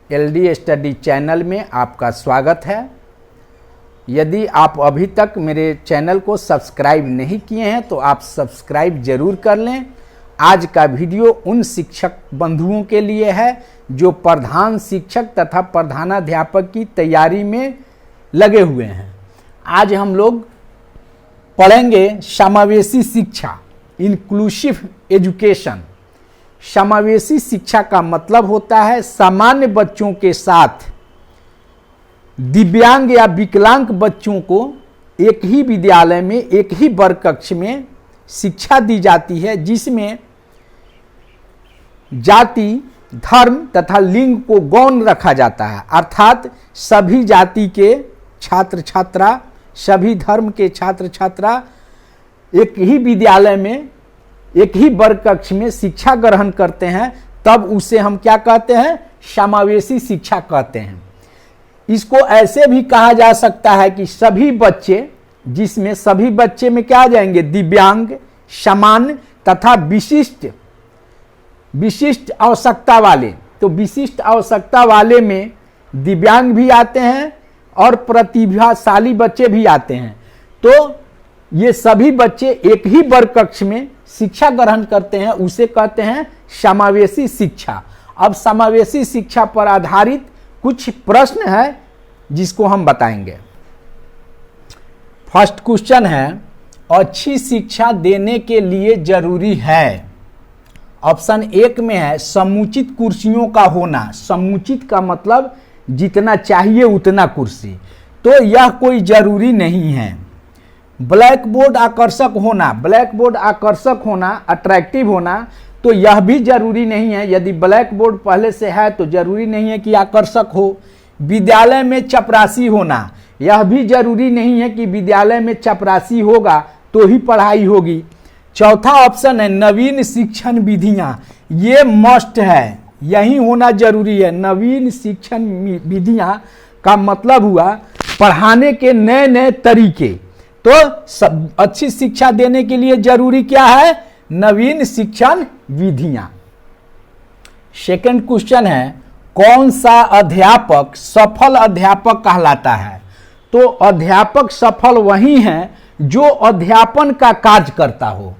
LD study channel में आपका स्वागत है। यदि आप अभी तक मेरे चैनल को सब्सक्राइब नहीं किए हैं तो आप सब्सक्राइब जरूर कर लें। आज का वीडियो उन शिक्षक बंधुओं के लिए है जो प्रधान शिक्षक तथा प्रधानाध्यापक की तैयारी में लगे हुए हैं। आज हम लोग पढ़ेंगे समावेशी शिक्षा, इंक्लूसिव एजुकेशन। समावेशी शिक्षा का मतलब होता है सामान्य बच्चों के साथ दिव्यांग या विकलांग बच्चों को एक ही विद्यालय में, एक ही वर्ग कक्ष में शिक्षा दी जाती है, जिसमें जाति, धर्म तथा लिंग को गौण रखा जाता है। अर्थात सभी जाति के छात्र छात्रा, सभी धर्म के छात्र छात्रा एक ही विद्यालय में, एक ही वर्ग कक्ष में शिक्षा ग्रहण करते हैं, तब उसे हम क्या कहते हैं? समावेशी शिक्षा कहते हैं। इसको ऐसे भी कहा जा सकता है कि सभी बच्चे, जिसमें सभी बच्चे में क्या आ जाएंगे? दिव्यांग, सामान्य तथा विशिष्ट आवश्यकता वाले। तो विशिष्ट आवश्यकता वाले में दिव्यांग भी आते हैं और प्रतिभाशाली बच्चे भी आते हैं। तो ये सभी बच्चे एक ही वर्ग कक्ष में शिक्षा ग्रहण करते हैं, उसे कहते हैं समावेशी शिक्षा। अब समावेशी शिक्षा पर आधारित कुछ प्रश्न है जिसको हम बताएंगे। फर्स्ट क्वेश्चन है, अच्छी शिक्षा देने के लिए जरूरी है। ऑप्शन 1 में है समुचित कुर्सियों का होना। समुचित का मतलब जितना चाहिए उतना कुर्सी, तो यह कोई जरूरी नहीं है। ब्लैक बोर्ड आकर्षक होना, ब्लैक बोर्ड आकर्षक होना, अट्रैक्टिव होना, तो यह भी जरूरी नहीं है। यदि ब्लैक बोर्ड पहले से है तो जरूरी नहीं है कि आकर्षक हो। विद्यालय में चपरासी होना, यह भी जरूरी नहीं है कि विद्यालय में चपरासी होगा तो ही पढ़ाई होगी। चौथा ऑप्शन है नवीन शिक्षण विधियां, ये मस्ट है, यही होना जरूरी है। नवीन शिक्षण विधियां का मतलब हुआ पढ़ाने के नए नए तरीके। तो अच्छी शिक्षा देने के लिए जरूरी क्या है? नवीन शिक्षण विधियां। सेकंड क्वेश्चन है, कौन सा अध्यापक सफल अध्यापक कहलाता है? तो अध्यापक सफल वही है जो अध्यापन का कार्य करता हो।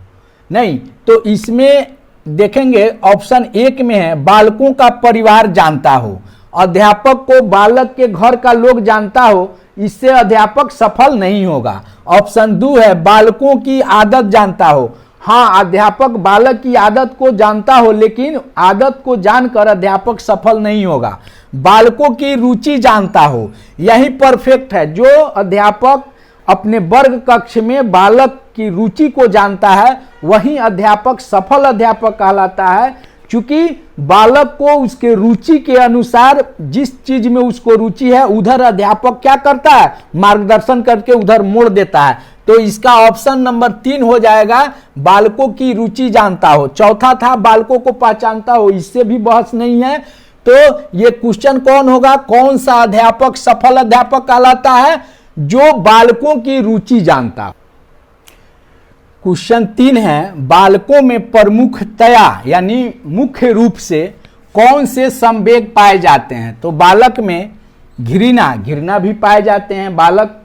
नहीं तो इसमें देखेंगे ऑप्शन 1 में है बालकों का परिवार जानता हो। अध्यापक को बालक के घर का लोग जानता हो, इससे अध्यापक सफल नहीं होगा। ऑप्शन 2 है बालकों की आदत जानता हो। हाँ, अध्यापक बालक की आदत को जानता हो, लेकिन आदत को जानकर अध्यापक सफल नहीं होगा। बालकों की रुचि जानता हो, यही परफेक्ट है। जो अध्यापक अपने वर्ग कक्ष में बालक की रुचि को जानता है वही अध्यापक सफल अध्यापक कहलाता है। क्योंकि बालक को उसके रुचि के अनुसार जिस चीज में उसको रुचि है उधर अध्यापक क्या करता है? मार्गदर्शन करके उधर मोड़ देता है। तो इसका ऑप्शन नंबर 3 हो जाएगा, बालकों की रुचि जानता हो। चौथा था बालकों को पहचानता हो, इससे भी बहस नहीं है। तो ये क्वेश्चन कौन होगा? कौन सा अध्यापक सफल अध्यापक कहलाता है? जो बालकों की रुचि जानता। क्वेश्चन 3 है, बालकों में प्रमुखतया यानी मुख्य रूप से कौन से संवेग पाए जाते हैं? तो बालक में घृणा भी पाए जाते हैं, बालक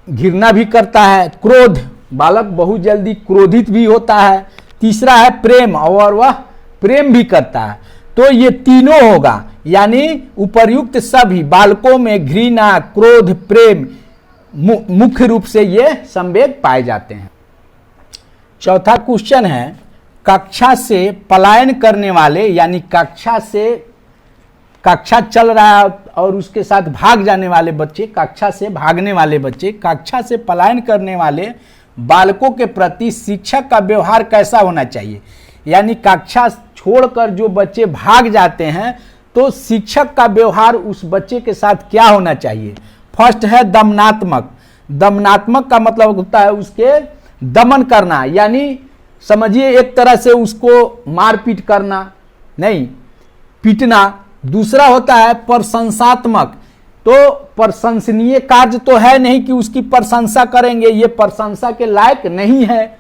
घृणा भी करता है। क्रोध, बालक बहुत जल्दी क्रोधित भी होता है। तीसरा है प्रेम, और वह प्रेम भी करता है। तो ये तीनों होगा, यानी उपर्युक्त सभी बालकों में घृणा, क्रोध, प्रेम मुख्य रूप से ये संवेग पाए जाते हैं। चौथा क्वेश्चन है, कक्षा से पलायन करने वाले यानी कक्षा चल रहा है और उसके साथ भाग जाने वाले बच्चे, कक्षा से भागने वाले बच्चे, कक्षा से पलायन करने वाले बालकों के प्रति शिक्षक का व्यवहार कैसा होना चाहिए? यानी कक्षा छोड़कर जो बच्चे भाग जाते हैं तो शिक्षक का व्यवहार उस बच्चे के साथ क्या होना चाहिए? फर्स्ट है दमनात्मक। दमनात्मक का मतलब होता है उसके दमन करना, यानी समझिए एक तरह से उसको मारपीट करना, नहीं पीटना। दूसरा होता है प्रशंसात्मक। तो प्रशंसनीय कार्य तो है नहीं कि उसकी प्रशंसा करेंगे, ये प्रशंसा के लायक नहीं है।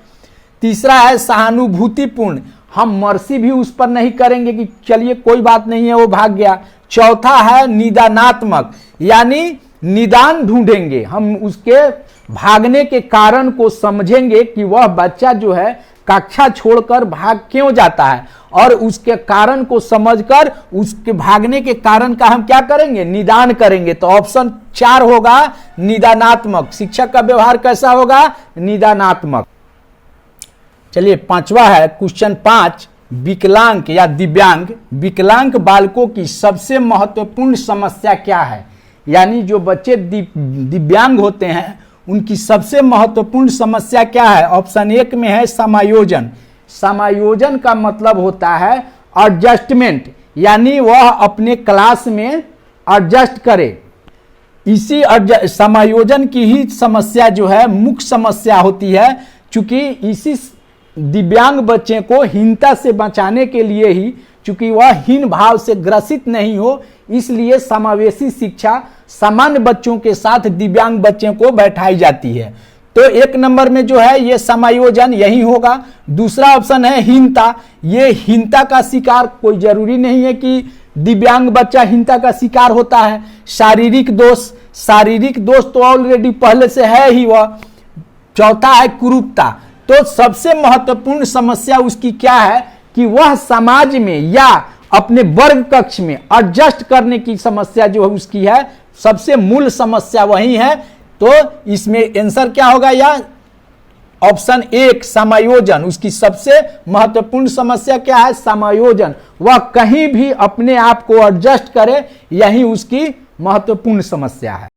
तीसरा है सहानुभूतिपूर्ण। हम मर्सी भी उस पर नहीं करेंगे कि चलिए कोई बात नहीं है वो भाग गया। चौथा है निदानात्मक, यानी निदान ढूंढेंगे, हम उसके भागने के कारण को समझेंगे कि वह बच्चा जो है कक्षा छोड़कर भाग क्यों जाता है, और उसके कारण को समझकर उसके भागने के कारण का हम क्या करेंगे, निदान करेंगे। तो ऑप्शन 4 होगा निदानात्मक। शिक्षक का व्यवहार कैसा होगा, निदानात्मक। चलिए 5वां है क्वेश्चन 5, विकलांग या दिव्यांग, विकलांग बालकों की सबसे महत्वपूर्ण समस्या क्या है। यानी जो बच्चे दिव्यांग होते हैं उनकी सबसे महत्वपूर्ण समस्या क्या है। ऑप्शन 1 में है समायोजन। समायोजन का मतलब होता है एडजस्टमेंट, यानी वह अपने क्लास में एडजस्ट करे। इसी समायोजन की ही समस्या जो है मुख्य समस्या होती है, क्योंकि इसी दिव्यांग बच्चे को हीनता से बचाने के लिए ही, चूंकि वह हीन भाव से ग्रसित नहीं हो, इसलिए समावेशी शिक्षा सामान्य बच्चों के साथ दिव्यांग बच्चों को बैठाई जाती है। तो 1 नंबर में जो है ये समायोजन यही होगा। दूसरा ऑप्शन है हीनता। ये हीनता का शिकार कोई जरूरी नहीं है कि दिव्यांग बच्चा हीनता का शिकार होता है। शारीरिक दोष, शारीरिक दोष तो ऑलरेडी पहले से है ही वह। चौथा है कुरूपता। तो सबसे महत्वपूर्ण समस्या उसकी क्या है कि वह समाज में या अपने वर्ग कक्ष में एडजस्ट करने की समस्या जो है उसकी है, सबसे मूल समस्या वही है। तो इसमें आंसर क्या होगा, या ऑप्शन 1 समायोजन। उसकी सबसे महत्वपूर्ण समस्या क्या है, समायोजन। वह कहीं भी अपने आप को एडजस्ट करे, यही उसकी महत्वपूर्ण समस्या है।